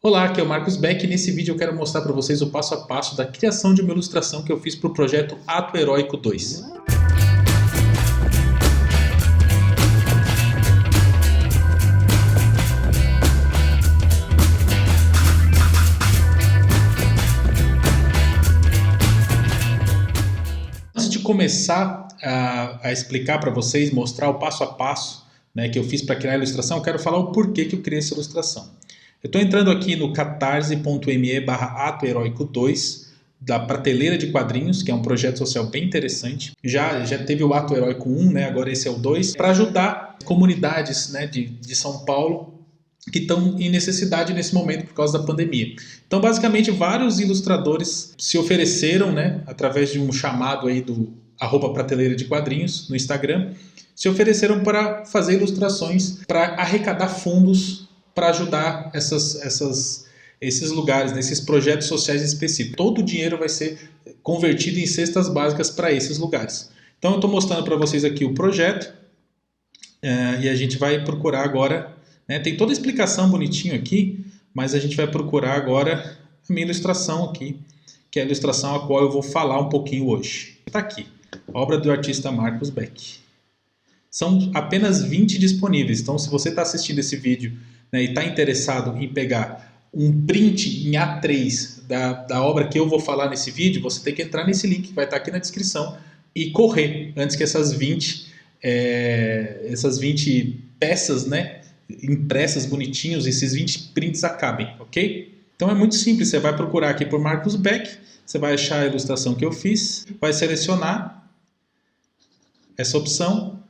Olá, aqui é o Marcos Beck e nesse vídeo eu quero mostrar para vocês o passo a passo da criação de uma ilustração que eu fiz para o projeto Ato Heróico 2. Antes de começar a explicar para vocês, mostrar o passo a passo, né, que eu fiz para criar a ilustração, eu quero falar o porquê que eu criei essa ilustração. Eu estou entrando aqui no catarse.me/atoheroico2 da Prateleira de Quadrinhos, que é um projeto social bem interessante. Já teve o Ato Heróico 1, né? Agora esse é o 2, para ajudar comunidades, né, de São Paulo que estão em necessidade nesse momento por causa da pandemia. Então, basicamente, vários ilustradores se ofereceram, né, através de um chamado aí do @Prateleira de Quadrinhos no Instagram, se ofereceram para fazer ilustrações para arrecadar fundos para ajudar esses lugares, nesses projetos sociais específicos. Todo o dinheiro vai ser convertido em cestas básicas para esses lugares. Então eu estou mostrando para vocês aqui o projeto e a gente vai procurar agora, né, tem toda a explicação bonitinho aqui, mas a gente vai procurar agora a minha ilustração aqui, que é a ilustração a qual eu vou falar um pouquinho hoje. Está aqui, obra do artista Marcos Beck. São apenas 20 disponíveis, então se você está assistindo esse vídeo, né, e está interessado em pegar um print em A3 da obra que eu vou falar nesse vídeo, você tem que entrar nesse link que vai estar aqui na descrição e correr antes que essas 20 peças, né, impressas bonitinhos, esses 20 prints acabem, ok? Então é muito simples, você vai procurar aqui por Marcos Beck, você vai achar a ilustração que eu fiz, vai selecionar essa opção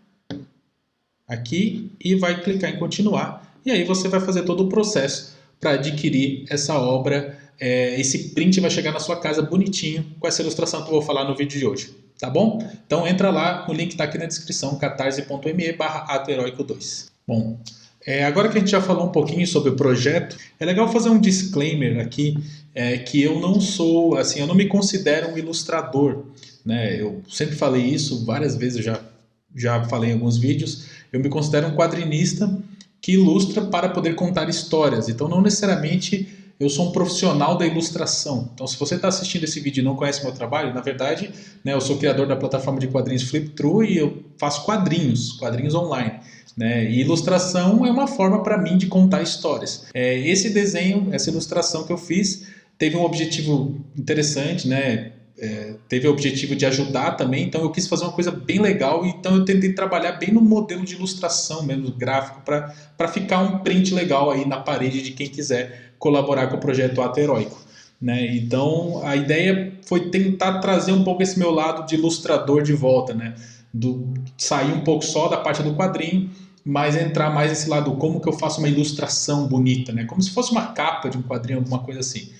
aqui e vai clicar em continuar. E aí você vai fazer todo o processo para adquirir essa obra. Esse print vai chegar na sua casa bonitinho com essa ilustração que eu vou falar no vídeo de hoje. Tá bom? Então entra lá, o link está aqui na descrição, catarse.me/atoheroico2. Bom, agora que a gente já falou um pouquinho sobre o projeto, é legal fazer um disclaimer aqui, que eu não sou, assim, eu não me considero um ilustrador, né? Eu sempre falei isso, várias vezes eu já falei em alguns vídeos, eu me considero um quadrinista que ilustra para poder contar histórias. Então, não necessariamente eu sou um profissional da ilustração. Então, se você está assistindo esse vídeo e não conhece meu trabalho, na verdade, né, eu sou criador da plataforma de quadrinhos Flip-Through e eu faço quadrinhos online. Né? E ilustração é uma forma para mim de contar histórias. Esse desenho, essa ilustração que eu fiz, teve um objetivo interessante, né? Teve o objetivo de ajudar também, então eu quis fazer uma coisa bem legal, então eu tentei trabalhar bem no modelo de ilustração mesmo, gráfico, para ficar um print legal aí na parede de quem quiser colaborar com o projeto Ato Heróico, né? Então a ideia foi tentar trazer um pouco esse meu lado de ilustrador de volta, né? Sair um pouco só da parte do quadrinho, mas entrar mais nesse lado, como que eu faço uma ilustração bonita, né? Como se fosse uma capa de um quadrinho, alguma coisa assim.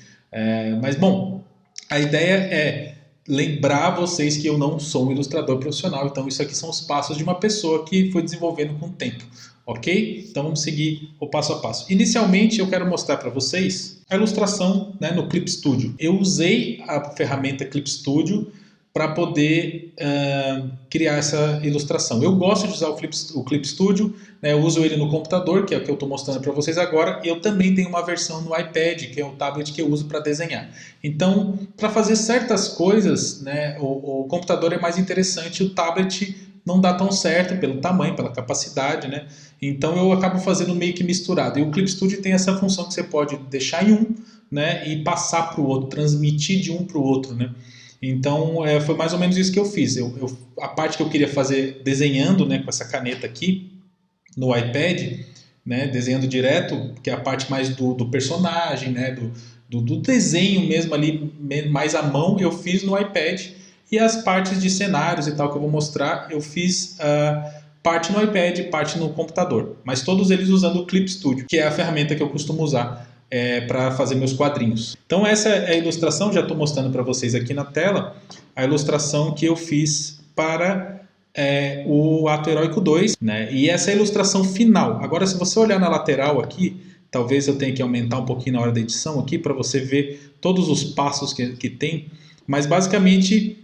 Mas bom, a ideia é lembrar vocês que eu não sou um ilustrador profissional, então isso aqui são os passos de uma pessoa que foi desenvolvendo com o tempo, ok? Então vamos seguir o passo a passo. Inicialmente eu quero mostrar para vocês a ilustração, né, no Clip Studio. Eu usei a ferramenta Clip Studio para poder criar essa ilustração. Eu gosto de usar o Clip Studio, né, eu uso ele no computador, que é o que eu estou mostrando para vocês agora. Eu também tenho uma versão no iPad, que é o tablet que eu uso para desenhar. Então, para fazer certas coisas, né, o computador é mais interessante, o tablet não dá tão certo pelo tamanho, pela capacidade, né? Então eu acabo fazendo meio que misturado. E o Clip Studio tem essa função que você pode deixar em um, né, e passar para o outro, transmitir de um para o outro, né? Então, foi mais ou menos isso que eu fiz. A parte que eu queria fazer desenhando, né, com essa caneta aqui no iPad, né, desenhando direto, que é a parte mais do personagem, né, do desenho mesmo ali, mais à mão, eu fiz no iPad. E as partes de cenários e tal que eu vou mostrar, eu fiz parte no iPad, parte no computador. Mas todos eles usando o Clip Studio, que é a ferramenta que eu costumo usar para fazer meus quadrinhos. Então essa é a ilustração, já estou mostrando para vocês aqui na tela, a ilustração que eu fiz para o Ato Heróico 2, né? E essa é a ilustração final. Agora, se você olhar na lateral aqui, talvez eu tenha que aumentar um pouquinho na hora da edição aqui, para você ver todos os passos que tem, mas basicamente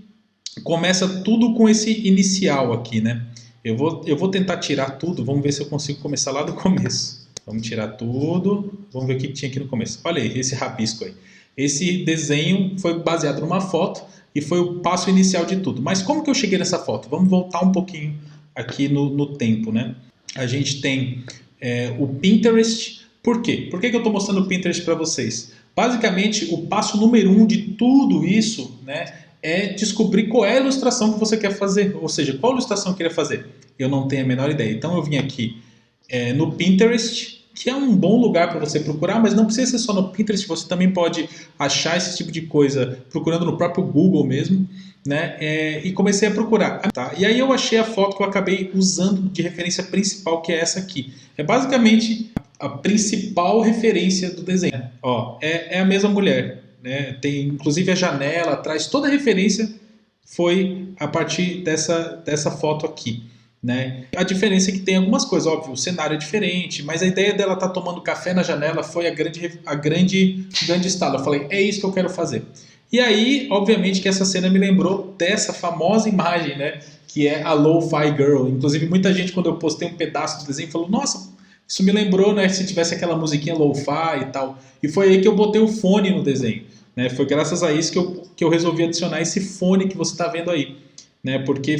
começa tudo com esse inicial aqui, né? Eu vou tentar tirar tudo, vamos ver se eu consigo começar lá do começo. Vamos tirar tudo. Vamos ver o que tinha aqui no começo. Olha aí, esse rabisco aí. Esse desenho foi baseado numa foto e foi o passo inicial de tudo. Mas como que eu cheguei nessa foto? Vamos voltar um pouquinho aqui no tempo, né? A gente tem o Pinterest. Por quê? Por que eu estou mostrando o Pinterest para vocês? Basicamente, o passo número 1 de tudo isso, né, é descobrir qual é a ilustração que você quer fazer. Ou seja, qual ilustração eu queria fazer. Eu não tenho a menor ideia. Então eu vim aqui no Pinterest, que é um bom lugar para você procurar, mas não precisa ser só no Pinterest, você também pode achar esse tipo de coisa procurando no próprio Google mesmo, né? E comecei a procurar. Tá? E aí eu achei a foto que eu acabei usando de referência principal, que é essa aqui. É basicamente a principal referência do desenho. Ó, é a mesma mulher, né? Tem inclusive a janela atrás, toda a referência foi a partir dessa foto aqui. Né? A diferença é que tem algumas coisas, óbvio, o cenário é diferente, mas a ideia dela estar tomando café na janela foi a grande estalo. Eu falei, é isso que eu quero fazer. E aí, obviamente, que essa cena me lembrou dessa famosa imagem, né? Que é a Lo-Fi Girl. Inclusive, muita gente, quando eu postei um pedaço do desenho, falou, nossa, isso me lembrou, né? Se tivesse aquela musiquinha Lo-Fi e tal. E foi aí que eu botei o fone no desenho. Né? Foi graças a isso que eu resolvi adicionar esse fone que você está vendo aí. Né? Porque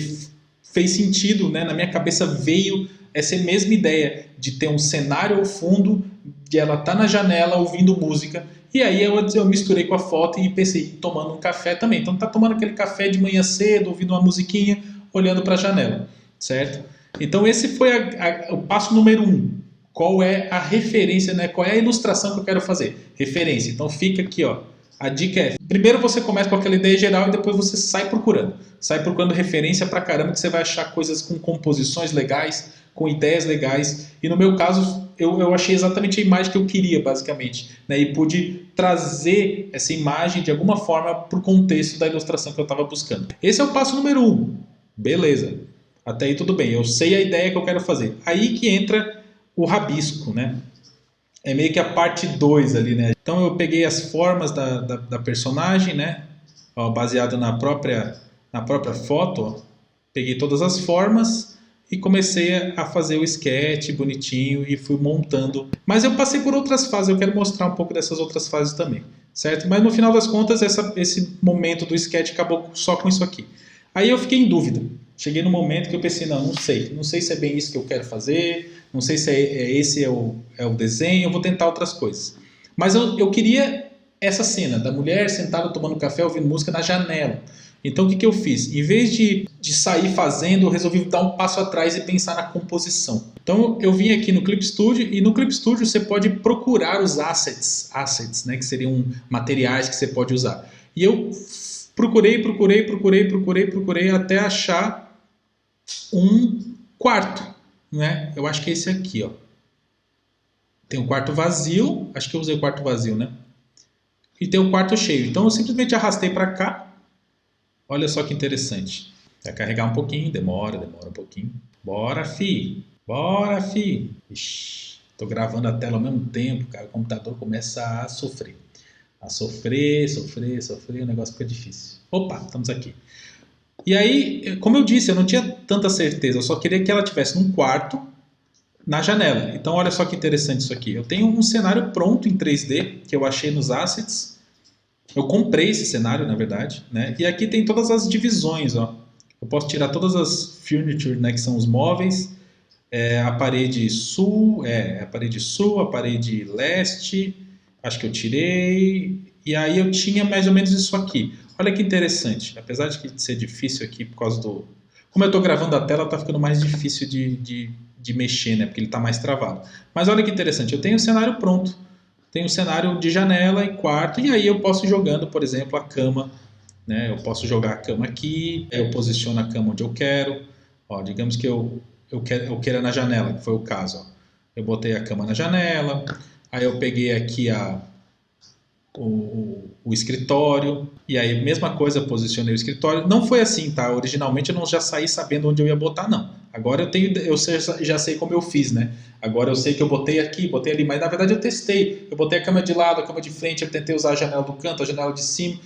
fez sentido, né? Na minha cabeça veio essa mesma ideia de ter um cenário ao fundo, de ela estar na janela ouvindo música, e aí eu misturei com a foto e pensei, tomando um café também. Então tá tomando aquele café de manhã cedo, ouvindo uma musiquinha, olhando para a janela, certo? Então esse foi o passo número 1. Qual é a referência, né? Qual é a ilustração que eu quero fazer? Referência. Então fica aqui, ó. A dica é, primeiro você começa com aquela ideia geral e depois você sai procurando. Sai procurando referência pra caramba, que você vai achar coisas com composições legais, com ideias legais. E no meu caso, eu achei exatamente a imagem que eu queria, basicamente. Né? E pude trazer essa imagem, de alguma forma, para o contexto da ilustração que eu estava buscando. Esse é o passo número 1. Beleza. Até aí tudo bem. Eu sei a ideia que eu quero fazer. Aí que entra o rabisco, né? É meio que a parte 2 ali, né? Então eu peguei as formas da personagem, né? Ó, baseado na própria foto, ó. Peguei todas as formas e comecei a fazer o sketch bonitinho e fui montando. Mas eu passei por outras fases, eu quero mostrar um pouco dessas outras fases também, certo? Mas no final das contas, esse momento do sketch acabou só com isso aqui. Aí eu fiquei em dúvida. Cheguei no momento que eu pensei, não sei se é bem isso que eu quero fazer, não sei se esse é o desenho, eu vou tentar outras coisas. Mas eu queria essa cena da mulher sentada tomando café, ouvindo música na janela. Então o que eu fiz? Em vez de sair fazendo, eu resolvi dar um passo atrás e pensar na composição. Então eu vim aqui no Clip Studio, e no Clip Studio você pode procurar os assets, né, que seriam materiais que você pode usar. E eu procurei até achar um quarto, né? Eu acho que é esse aqui, ó. Tem um quarto vazio, acho que eu usei o quarto vazio, né? E tem um quarto cheio. Então eu simplesmente arrastei para cá. Olha só que interessante. Vai carregar um pouquinho, demora um pouquinho. Bora, fi. Ixi, tô gravando a tela ao mesmo tempo, cara. O computador começa a sofrer. Sofrer, o negócio fica difícil. Opa, estamos aqui. E aí, como eu disse, eu não tinha tanta certeza, eu só queria que ela tivesse num quarto, na janela. Então olha só que interessante isso aqui. Eu tenho um cenário pronto em 3D, que eu achei nos assets. Eu comprei esse cenário, na verdade, né? E aqui tem todas as divisões, ó. Eu posso tirar todas as furniture, né, que são os móveis. A parede sul, a parede leste, acho que eu tirei. E aí eu tinha mais ou menos isso aqui. Olha que interessante, apesar de ser difícil aqui por causa do... Como eu estou gravando a tela, está ficando mais difícil de mexer, né? Porque ele está mais travado. Mas olha que interessante, eu tenho o cenário pronto. Tenho um cenário de janela e quarto, e aí eu posso ir jogando, por exemplo, a cama. Né? Eu posso jogar a cama aqui, eu posiciono a cama onde eu quero. Ó, digamos que eu queira na janela, que foi o caso. Ó. Eu botei a cama na janela, aí eu peguei aqui o escritório, e aí mesma coisa, posicionei o escritório. Não foi assim, tá? Originalmente eu não já saí sabendo onde eu ia botar, não. Agora eu já sei como eu fiz, né? Agora eu sei que eu botei aqui, botei ali, mas na verdade eu testei. Eu botei a cama de lado, a cama de frente, eu tentei usar a janela do canto, a janela de cima.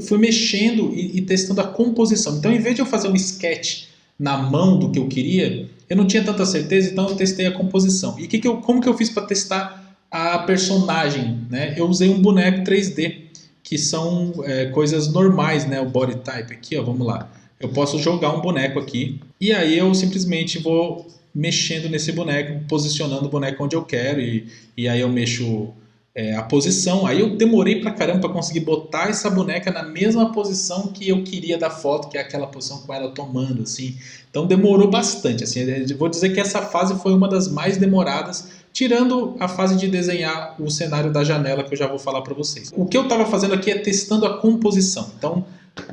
Fui mexendo e testando a composição. Então, em vez de eu fazer um sketch na mão do que eu queria, Eu não tinha tanta certeza, então eu testei a composição. E como que eu fiz para testar a personagem? Né? Eu usei um boneco 3D, que são coisas normais, né? O body type aqui, ó, vamos lá. Eu posso jogar um boneco aqui, e aí eu simplesmente vou mexendo nesse boneco, posicionando o boneco onde eu quero, e aí eu mexo a posição. Aí eu demorei pra caramba para conseguir botar essa boneca na mesma posição que eu queria da foto, que é aquela posição com ela tomando, assim. Então demorou bastante, assim. Eu vou dizer que essa fase foi uma das mais demoradas, tirando a fase de desenhar o cenário da janela, que eu já vou falar para vocês. O que eu estava fazendo aqui é testando a composição. Então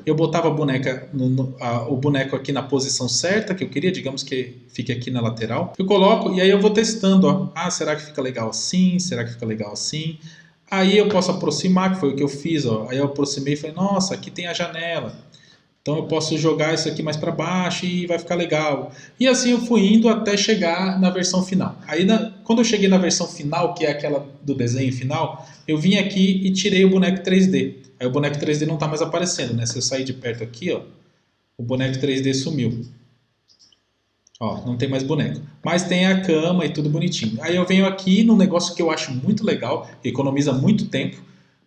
eu botava o boneco aqui na posição certa que eu queria, digamos que fique aqui na lateral. Eu coloco e aí eu vou testando, ó. Ah, será que fica legal assim? Será que fica legal assim? Aí eu posso aproximar, que foi o que eu fiz, ó. Aí eu aproximei e falei, nossa, aqui tem a janela. Então eu posso jogar isso aqui mais para baixo e vai ficar legal. E assim eu fui indo até chegar na versão final. Aí quando eu cheguei na versão final, que é aquela do desenho final, eu vim aqui e tirei o boneco 3D. Aí o boneco 3D não está mais aparecendo, né? Se eu sair de perto aqui, ó, o boneco 3D sumiu. Ó, não tem mais boneco. Mas tem a cama e tudo bonitinho. Aí eu venho aqui num negócio que eu acho muito legal, que economiza muito tempo,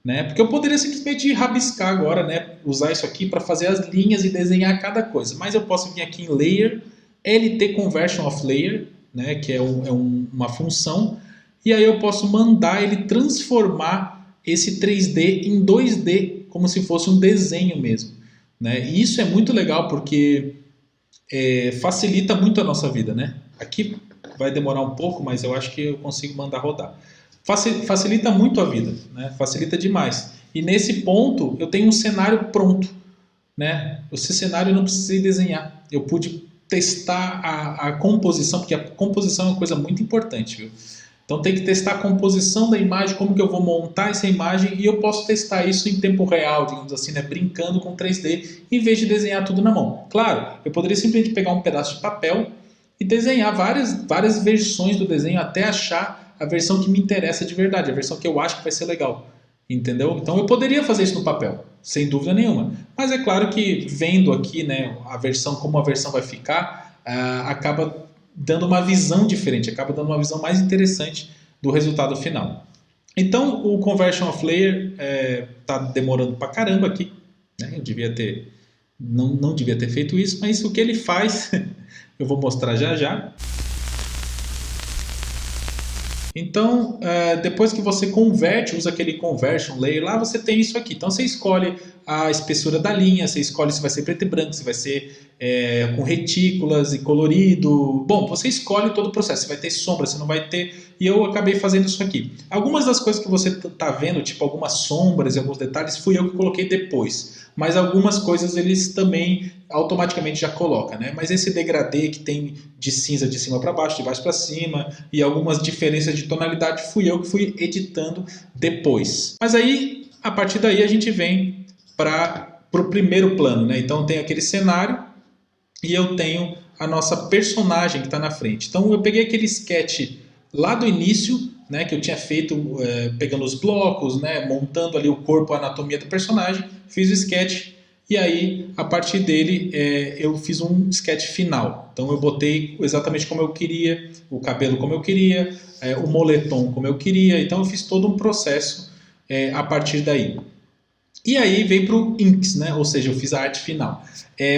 né? Porque eu poderia simplesmente rabiscar agora, né? Usar isso aqui para fazer as linhas e desenhar cada coisa. Mas eu posso vir aqui em Layer, LT Conversion of Layer, né? Que é uma função. E aí eu posso mandar ele transformar esse 3D em 2D, como se fosse um desenho mesmo, né? E isso é muito legal porque facilita muito a nossa vida, né? Aqui vai demorar um pouco, mas eu acho que eu consigo mandar rodar. Facilita muito a vida, né? Facilita demais. E nesse ponto eu tenho um cenário pronto, né? Esse cenário eu não precisei desenhar. Eu pude testar a composição, porque a composição é uma coisa muito importante, viu? Então tem que testar a composição da imagem, como que eu vou montar essa imagem, e eu posso testar isso em tempo real, digamos assim, né? Brincando com 3D, em vez de desenhar tudo na mão. Claro, eu poderia simplesmente pegar um pedaço de papel e desenhar várias versões do desenho até achar a versão que me interessa de verdade, a versão que eu acho que vai ser legal. Entendeu? Então eu poderia fazer isso no papel, sem dúvida nenhuma. Mas é claro que vendo aqui, né, a versão, como a versão vai ficar, acaba dando uma visão diferente, acaba dando uma visão mais interessante do resultado final. Então o Conversion of Layer está demorando pra caramba aqui, né? Eu devia ter não devia ter feito isso, mas o que ele faz eu vou mostrar já já. Então, depois que você converte, usa aquele Conversion Layer, lá você tem isso aqui. Então, você escolhe a espessura da linha, você escolhe se vai ser preto e branco, se vai ser com retículas e colorido. Bom, você escolhe todo o processo. Você vai ter sombra, você não vai ter... E eu acabei fazendo isso aqui. Algumas das coisas que você está vendo, tipo algumas sombras e alguns detalhes, fui eu que coloquei depois. Mas algumas coisas eles também automaticamente já colocam, né? Mas esse degradê que tem de cinza de cima para baixo, de baixo para cima, e algumas diferenças de tonalidade, fui eu que fui editando depois. Mas aí, a partir daí, a gente vem para o primeiro plano, né? Então tem aquele cenário e eu tenho a nossa personagem que está na frente. Então eu peguei aquele sketch lá do início, né, que eu tinha feito pegando os blocos, né, montando ali o corpo, a anatomia do personagem, fiz o sketch e aí a partir dele eu fiz um sketch final. Então eu botei exatamente como eu queria, o cabelo como eu queria, o moletom como eu queria, então eu fiz todo um processo a partir daí. E aí vem para o inks, né? Ou seja, eu fiz a arte final.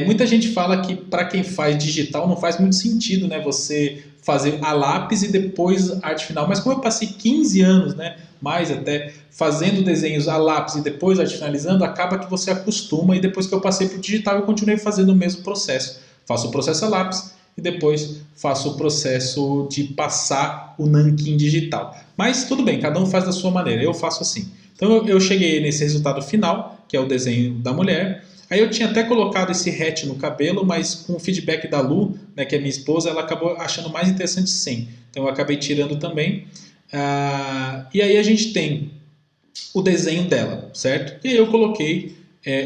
Muita gente fala que para quem faz digital não faz muito sentido, né? Você fazer a lápis e depois a arte final. Mas como eu passei 15 anos, né? Mais até, fazendo desenhos a lápis e depois arte finalizando, acaba que você acostuma e depois que eu passei para o digital eu continuei fazendo o mesmo processo. Faço o processo a lápis e depois faço o processo de passar o nanquim digital. Mas tudo bem, cada um faz da sua maneira, eu faço assim. Então eu cheguei nesse resultado final, que é o desenho da mulher. Aí eu tinha até colocado esse hatch no cabelo, mas com o feedback da Lu, né, que é minha esposa, ela acabou achando mais interessante sem. Então eu acabei tirando também. E aí a gente tem o desenho dela, certo? E aí eu coloquei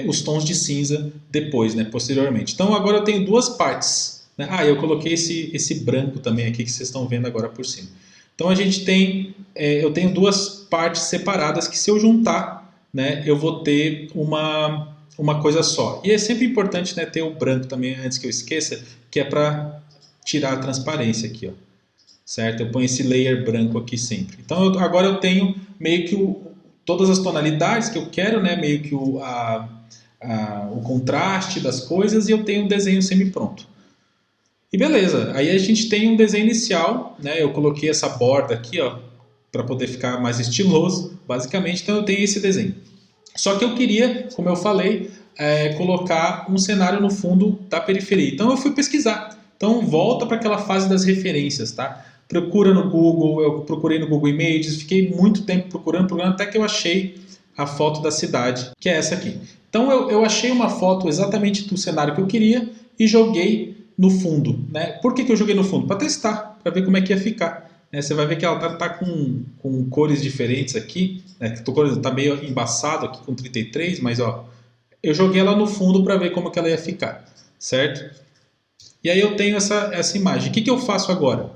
os tons de cinza depois, né, posteriormente. Então agora eu tenho duas partes, né? Eu coloquei esse branco também aqui que vocês estão vendo agora por cima. Então a gente tem, eu tenho duas partes separadas que se eu juntar, né, eu vou ter uma coisa só. E é sempre importante, né, ter o branco também, antes que eu esqueça, que é para tirar a transparência aqui, ó, certo? Eu ponho esse layer branco aqui sempre. Então agora eu tenho meio que todas as tonalidades que eu quero, né? Meio que o contraste das coisas, e eu tenho um desenho semi-pronto. E beleza, aí a gente tem um desenho inicial, né? Eu coloquei essa borda aqui, ó, para poder ficar mais estiloso, basicamente. Então eu tenho esse desenho. Só que eu queria, como eu falei, colocar um cenário no fundo da periferia. Então eu fui pesquisar. Então volta para aquela fase das referências, tá? Procura no Google, eu procurei no Google Images, fiquei muito tempo procurando, até que eu achei a foto da cidade, que é essa aqui. Então eu achei uma foto exatamente do cenário que eu queria e joguei no fundo, né? Por que eu joguei no fundo? Para testar, para ver como é que ia ficar. Né? Você vai ver que ela tá com cores diferentes aqui, né? Tá meio embaçado aqui com 33, mas ó, eu joguei ela no fundo para ver como que ela ia ficar, certo? E aí eu tenho essa imagem. O que eu faço agora?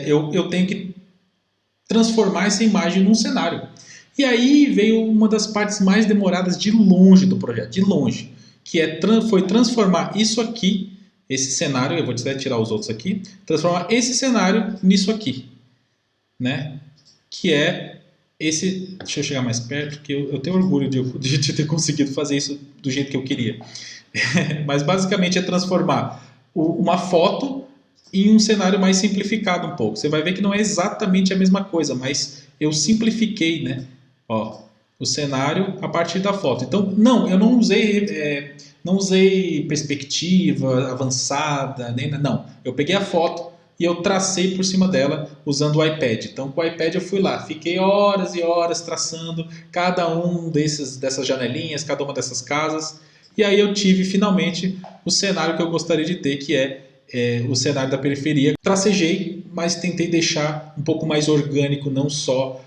Eu tenho que transformar essa imagem num cenário. E aí veio uma das partes mais demoradas de longe do projeto, de longe, que foi transformar isso aqui, esse cenário, eu vou até tirar os outros aqui, transformar esse cenário nisso aqui, né? Que é esse... Deixa eu chegar mais perto, porque eu tenho orgulho de ter conseguido fazer isso do jeito que eu queria. Mas basicamente é transformar uma foto em um cenário mais simplificado um pouco. Você vai ver que não é exatamente a mesma coisa, mas eu simplifiquei, né? Ó, o cenário a partir da foto. Então, eu não usei perspectiva avançada, não. Eu peguei a foto e eu tracei por cima dela usando o iPad. Então, com o iPad eu fui lá, fiquei horas e horas traçando cada um dessas janelinhas, cada uma dessas casas. E aí eu tive finalmente o cenário que eu gostaria de ter, que é o cenário da periferia. Tracejei, mas tentei deixar um pouco mais orgânico, não só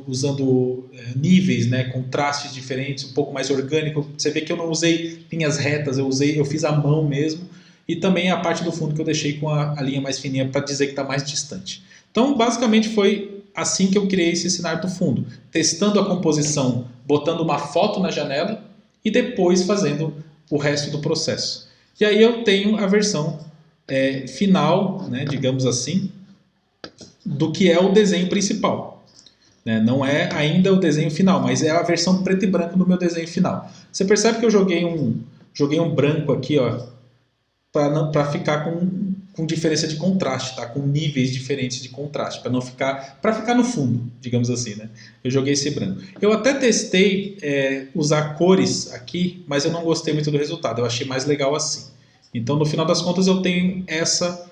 usando níveis, né, contrastes diferentes, um pouco mais orgânico. Você vê que eu não usei linhas retas, eu fiz à mão mesmo. E também a parte do fundo que eu deixei com a linha mais fininha para dizer que está mais distante. Então, basicamente foi assim que eu criei esse cenário do fundo. Testando a composição, botando uma foto na janela e depois fazendo o resto do processo. E aí eu tenho a versão final, né, digamos assim, do que é o desenho principal. Né? Não é ainda o desenho final, mas é a versão preto e branco do meu desenho final. Você percebe que eu joguei um branco aqui, ó, para ficar com diferença de contraste, tá? Com níveis diferentes de contraste, para ficar no fundo, digamos assim, né? Eu joguei esse branco. Eu até testei usar cores aqui, mas eu não gostei muito do resultado. Eu achei mais legal assim. Então, no final das contas, eu tenho essa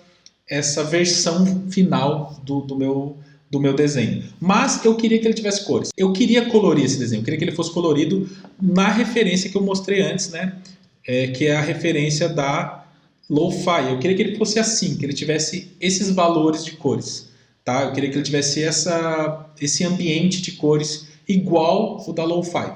versão final do meu desenho. Mas eu queria que ele tivesse cores. Eu queria colorir esse desenho. Eu queria que ele fosse colorido na referência que eu mostrei antes, né? Que é a referência da Lo-Fi. Eu queria que ele fosse assim, que ele tivesse esses valores de cores, tá? Eu queria que ele tivesse esse ambiente de cores igual o da Lo-Fi,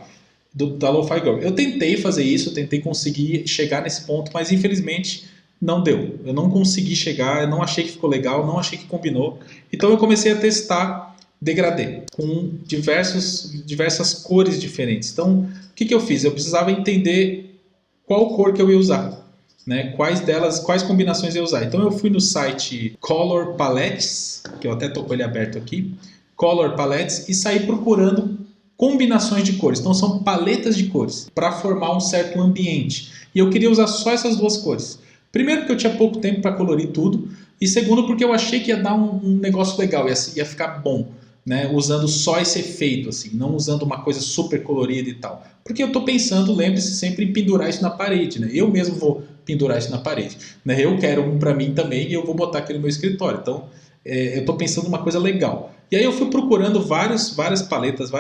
da Lo-Fi Girl. Eu tentei fazer isso, tentei conseguir chegar nesse ponto, mas infelizmente não deu. Eu não consegui chegar, eu não achei que ficou legal, não achei que combinou. Então eu comecei a testar degradê com diversas cores diferentes. Então, o que eu fiz? Eu precisava entender qual cor que eu ia usar. Né, quais combinações eu usar. Então eu fui no site Color Palettes, que eu até estou com ele aberto aqui, Color Palettes, e saí procurando combinações de cores. Então são paletas de cores para formar um certo ambiente. E eu queria usar só essas duas cores. Primeiro porque eu tinha pouco tempo para colorir tudo, e segundo porque eu achei que ia dar um negócio legal, ia ficar bom. Né, usando só esse efeito, assim, não usando uma coisa super colorida e tal. Porque eu estou pensando, lembre-se sempre em pendurar isso na parede. Né? Eu mesmo vou pendurar isso na parede. Né? Eu quero um para mim também e eu vou botar aqui no meu escritório. Então, eu estou pensando em uma coisa legal. E aí eu fui procurando várias paletas.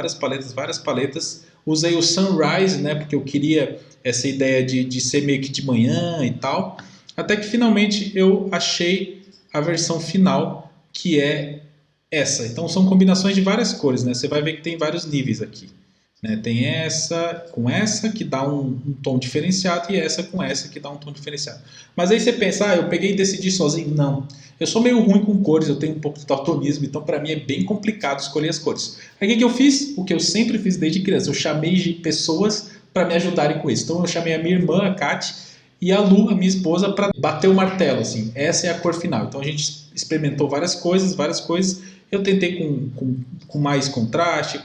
Usei o Sunrise, né, porque eu queria essa ideia de ser meio que de manhã e tal. Até que finalmente eu achei a versão final, que é essa. Então são combinações de várias cores, né? Você vai ver que tem vários níveis aqui. Né? Tem essa com essa que dá um tom diferenciado e essa com essa que dá um tom diferenciado. Mas aí você pensa, eu peguei e decidi sozinho. Não. Eu sou meio ruim com cores, eu tenho um pouco de daltonismo, então para mim é bem complicado escolher as cores. Aí o que eu fiz? O que eu sempre fiz desde criança. Eu chamei de pessoas para me ajudarem com isso. Então eu chamei a minha irmã, a Kati, e a Lu, a minha esposa, para bater o martelo, assim, essa é a cor final. Então a gente experimentou várias coisas, eu tentei com mais contraste,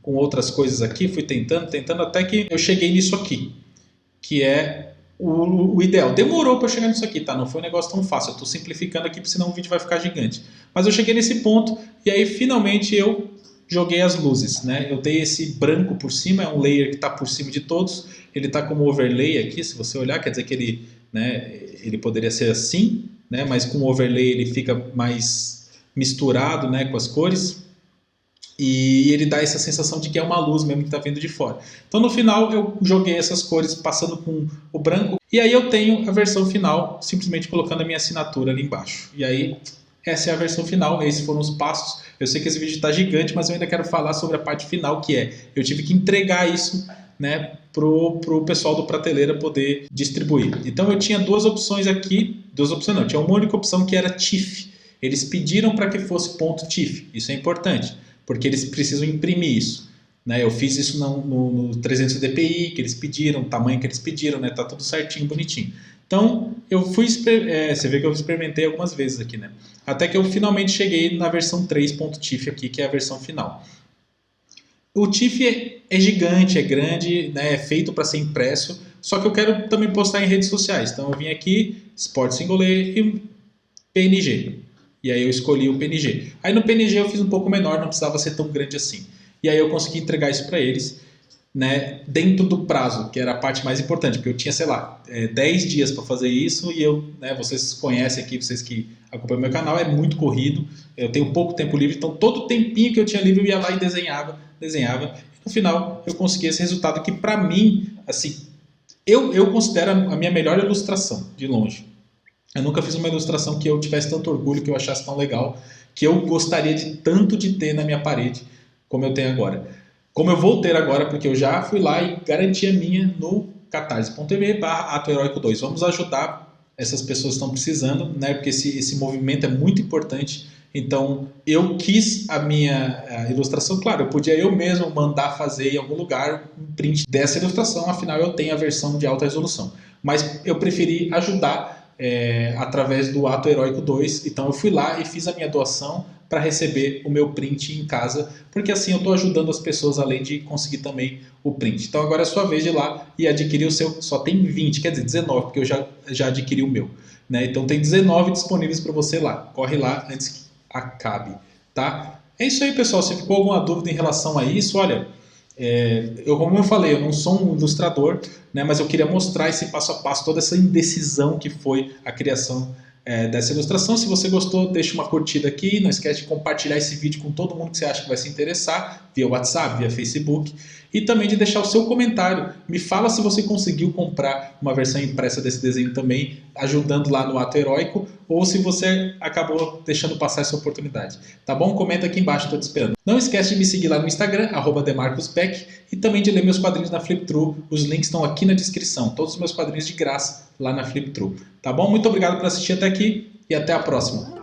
com outras coisas aqui, fui tentando, até que eu cheguei nisso aqui, que é o ideal. Demorou para eu chegar nisso aqui, tá? Não foi um negócio tão fácil, eu estou simplificando aqui, porque senão o vídeo vai ficar gigante. Mas eu cheguei nesse ponto, e aí finalmente eu joguei as luzes, né? Eu dei esse branco por cima, é um layer que está por cima de todos, ele está como overlay aqui, se você olhar, quer dizer que ele, né, ele poderia ser assim, né, mas com o overlay ele fica mais misturado, né, com as cores, e ele dá essa sensação de que é uma luz mesmo que está vindo de fora. Então no final eu joguei essas cores passando com o branco, e aí eu tenho a versão final simplesmente colocando a minha assinatura ali embaixo. E aí essa é a versão final, esses foram os passos. Eu sei que esse vídeo está gigante, mas eu ainda quero falar sobre a parte final, que é, eu tive que entregar isso, né, pro pessoal do Prateleira poder distribuir. Então eu tinha duas opções aqui, tinha uma única opção que era TIFF. Eles pediram para que fosse ponto .TIFF, isso é importante, porque eles precisam imprimir isso. Né? Eu fiz isso no 300 dpi, que eles pediram, o tamanho que eles pediram, né? Tá tudo certinho, bonitinho. Então, eu fui, você vê que eu experimentei algumas vezes aqui, né? Até que eu finalmente cheguei na versão 3.TIFF aqui, que é a versão final. O TIFF é gigante, é grande, né? É feito para ser impresso, só que eu quero também postar em redes sociais. Então, eu vim aqui, Sport Singolais e PNG. E aí eu escolhi o PNG. Aí no PNG eu fiz um pouco menor, não precisava ser tão grande assim. E aí eu consegui entregar isso para eles, né, dentro do prazo, que era a parte mais importante, porque eu tinha, sei lá, 10 dias para fazer isso e eu, né, vocês conhecem aqui, vocês que acompanham meu canal, é muito corrido, eu tenho pouco tempo livre, então todo o tempinho que eu tinha livre eu ia lá e desenhava, e no final eu consegui esse resultado que para mim, assim, eu considero a minha melhor ilustração, de longe. Eu nunca fiz uma ilustração que eu tivesse tanto orgulho, que eu achasse tão legal, que eu gostaria tanto de ter na minha parede, como eu tenho agora. Como eu vou ter agora, porque eu já fui lá e garanti a minha no catarse.me/atoheroico2. Vamos ajudar essas pessoas que estão precisando, né? Porque esse movimento é muito importante. Então, eu quis a minha ilustração. Claro, eu podia eu mesmo mandar fazer em algum lugar um print dessa ilustração, afinal eu tenho a versão de alta resolução. Mas eu preferi ajudar através do Ato Heróico 2. Então, eu fui lá e fiz a minha doação para receber o meu print em casa, porque assim eu estou ajudando as pessoas, além de conseguir também o print. Então agora é a sua vez de ir lá e adquirir o seu. Só tem 20, quer dizer 19, porque eu já adquiri o meu, né? Então tem 19 disponíveis para você lá. Corre lá antes que acabe, tá? É isso aí, pessoal. Se ficou alguma dúvida em relação a isso, olha, como eu falei, eu não sou um ilustrador, né, mas eu queria mostrar esse passo a passo, toda essa indecisão que foi a criação dessa ilustração. Se você gostou, deixa uma curtida aqui, não esquece de compartilhar esse vídeo com todo mundo que você acha que vai se interessar, via WhatsApp, via Facebook, e também de deixar o seu comentário. Me fala se você conseguiu comprar uma versão impressa desse desenho também, ajudando lá no Ato Heróico, ou se você acabou deixando passar essa oportunidade. Tá bom? Comenta aqui embaixo, estou te esperando. Não esquece de me seguir lá no Instagram, @demarcosbeck, e também de ler meus quadrinhos na Flipthrough. Os links estão aqui na descrição. Todos os meus quadrinhos de graça lá na Flipthrough. Tá bom? Muito obrigado por assistir até aqui e até a próxima.